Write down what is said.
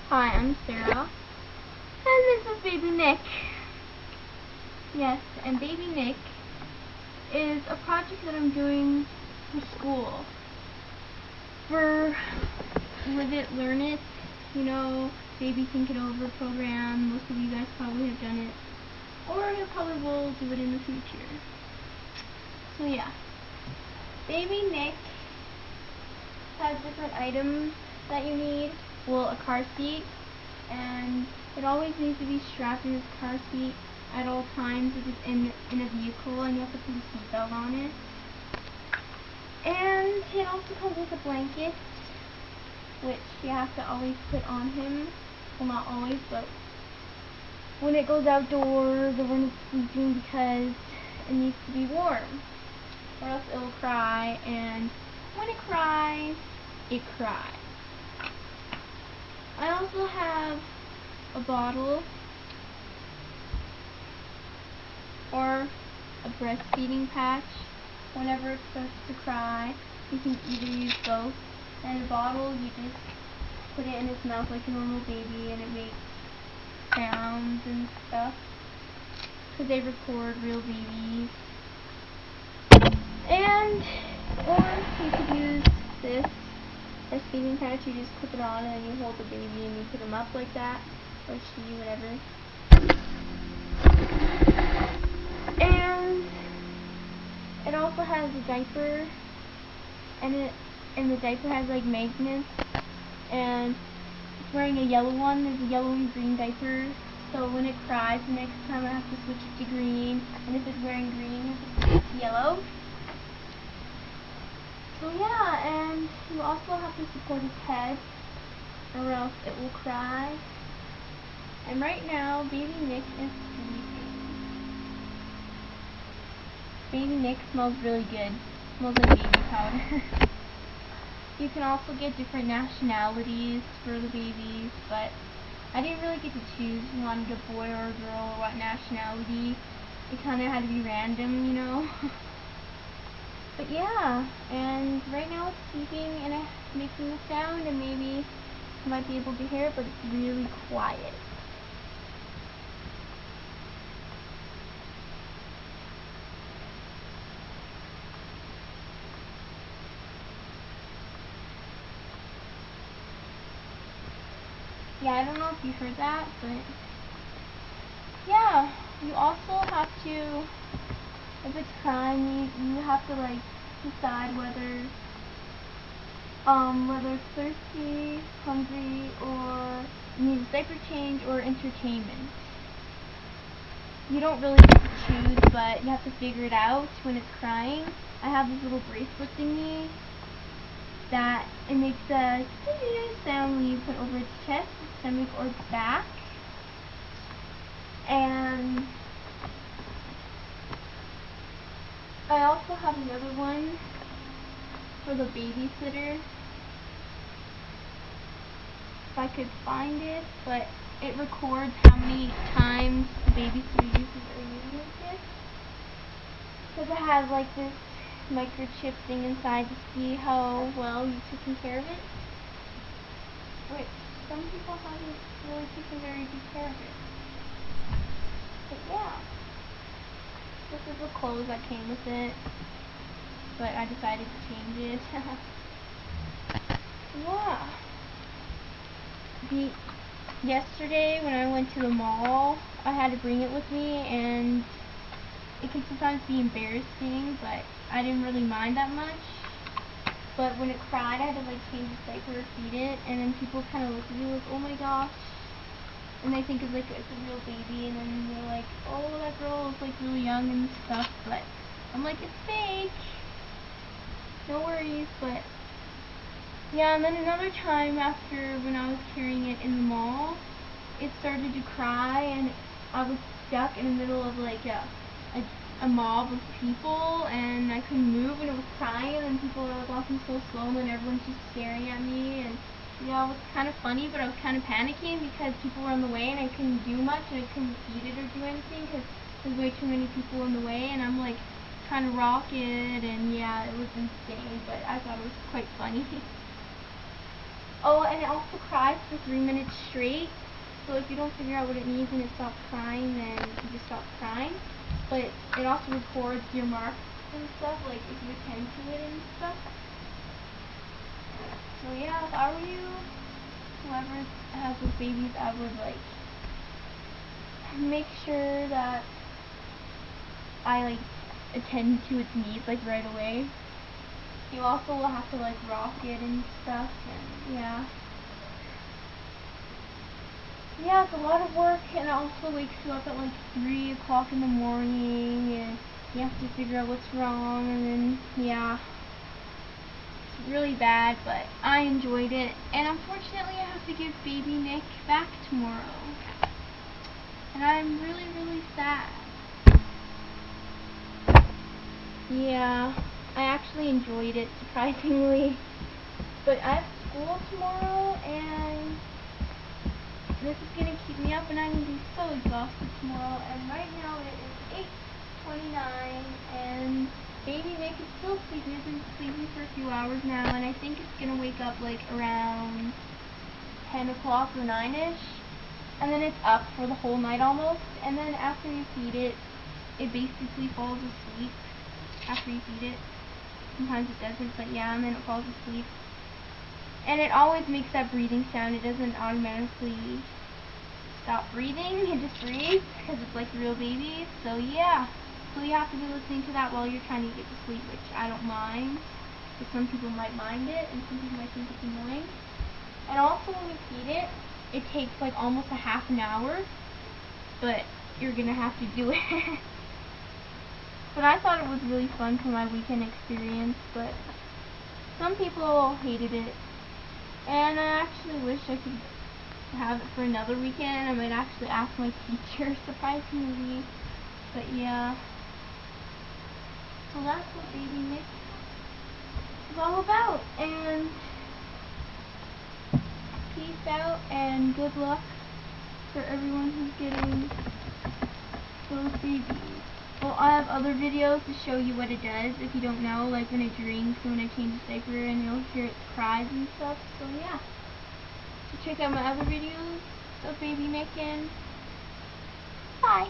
Hi, I'm Sarah, and this is Baby Nick. Yes, and Baby Nick is a project that I'm doing for school. For Live It, Learn It, you know, Baby Think It Over program. Most of you guys probably have done it, or you probably will do it in the future. So yeah, Baby Nick has different items that you need. Well, a car seat, and it always needs to be strapped in his car seat at all times if it's in a vehicle, and you have to put a seatbelt on it. And it also comes with a blanket, which you have to always put on him. Well, not always, but when it goes outdoors or when it's sleeping, because it needs to be warm, or else it will cry, and when it cries, it cries. I also have a bottle or a breastfeeding patch. Whenever it starts to cry, you can either use both. And the bottle, you just put it in its mouth like a normal baby, and it makes sounds and stuff, because they record real babies. And, or you could use this breastfeeding patch. You just clip it on and then you hold the baby and you put him up like that, or she, whatever. And it also has a diaper, and the diaper has like magnets, and it's wearing a yellow one. There's a yellow and green diaper, so when it cries the next time I have to switch it to green, and if it's wearing green, I have to switch it to yellow. So yeah, and you also have to support its head, or else it will cry. And right now, Baby Nick is sleeping. Baby Nick smells really good. Smells like baby powder. You can also get different nationalities for the babies, but I didn't really get to choose if you wanted a boy or a girl or what nationality. It kind of had to be random, you know. But yeah, and right now it's sleeping and it's making a sound, and maybe you might be able to hear it, but it's really quiet. Yeah, I don't know if you heard that, but yeah, you also have to, if it's crying, you have to like decide whether it's thirsty, hungry, or needs diaper change or entertainment. You don't really get to choose, but you have to figure it out when it's crying. I have this little bracelet thingy that it makes a sound when you put over its chest, its stomach, or its back. And I also have another one for the babysitter, if I could find it, but it records how many times the babysitter uses or uses it, because it has like this microchip thing inside to see how well you've taken care of it, which some people haven't really taken very good care of it. But yeah, this is the clothes that came with it, but I decided to change it. Yeah. Yesterday when I went to the mall, I had to bring it with me, and it can sometimes be embarrassing, but I didn't really mind that much. But when it cried, I had to like change its diaper or feed it, and then people kind of look at me like, oh my gosh, and they think it's like it's a real baby, and then they're like, oh, that girl is like really young and stuff, but I'm like, it's fake, no worries. But yeah, and then another time after, when I was carrying it in the mall, it started to cry, and I was stuck in the middle of like a mob of people, and I couldn't move, and it was crying, and then people were walking so slow, and everyone's just staring at me, and yeah, it was kind of funny, but I was kind of panicking because people were in the way, and I couldn't do much, and I couldn't feed it or do anything because there's way too many people in the way, and I'm like trying to rock it, and yeah, it was insane, but I thought it was quite funny. Oh, and it also cries for 3 minutes straight. So if you don't figure out what it needs and it stops crying, then you just stop crying. But it also records your marks and stuff, like if you attend to it and stuff. So yeah, if I were you, whoever has those babies, I would like make sure that I like attend to its needs like right away. You also will have to like rock it and stuff, and yeah. Yeah, it's a lot of work, and it also wakes you up at like 3 o'clock in the morning, and you have to figure out what's wrong, and then, yeah. It's really bad, but I enjoyed it, and unfortunately I have to give baby Nick back tomorrow. And I'm really, really sad. Yeah, I actually enjoyed it, surprisingly. But I have school tomorrow, and this is going to keep me up, and I'm going to be so exhausted tomorrow. And right now it is 8:29, and baby Nick is still sleeping. He's been sleeping for a few hours now, and I think it's going to wake up like around 10 o'clock or 9-ish. And then it's up for the whole night almost. And then after you feed it, it basically falls asleep after you feed it. Sometimes it doesn't, but yeah, and then it falls asleep. And it always makes that breathing sound. It doesn't automatically stop breathing. It just breathes because it's like real babies. So yeah. So you have to be listening to that while you're trying to get to sleep, which I don't mind. But some people might mind it, and some people might think it's annoying. And also when you feed it, it takes like almost a half an hour. But you're going to have to do it. But I thought it was really fun for my weekend experience. But some people hated it. And I actually wish I could have it for another weekend. I might actually ask my teacher, surprisingly. But yeah. So that's what baby Nick is all about. And peace out and good luck for everyone who's getting those babies. Well, I have other videos to show you what it does if you don't know, like when it drinks and when it changes diaper, and you'll hear its cries and stuff. So yeah, so check out my other videos of baby Nick, and bye.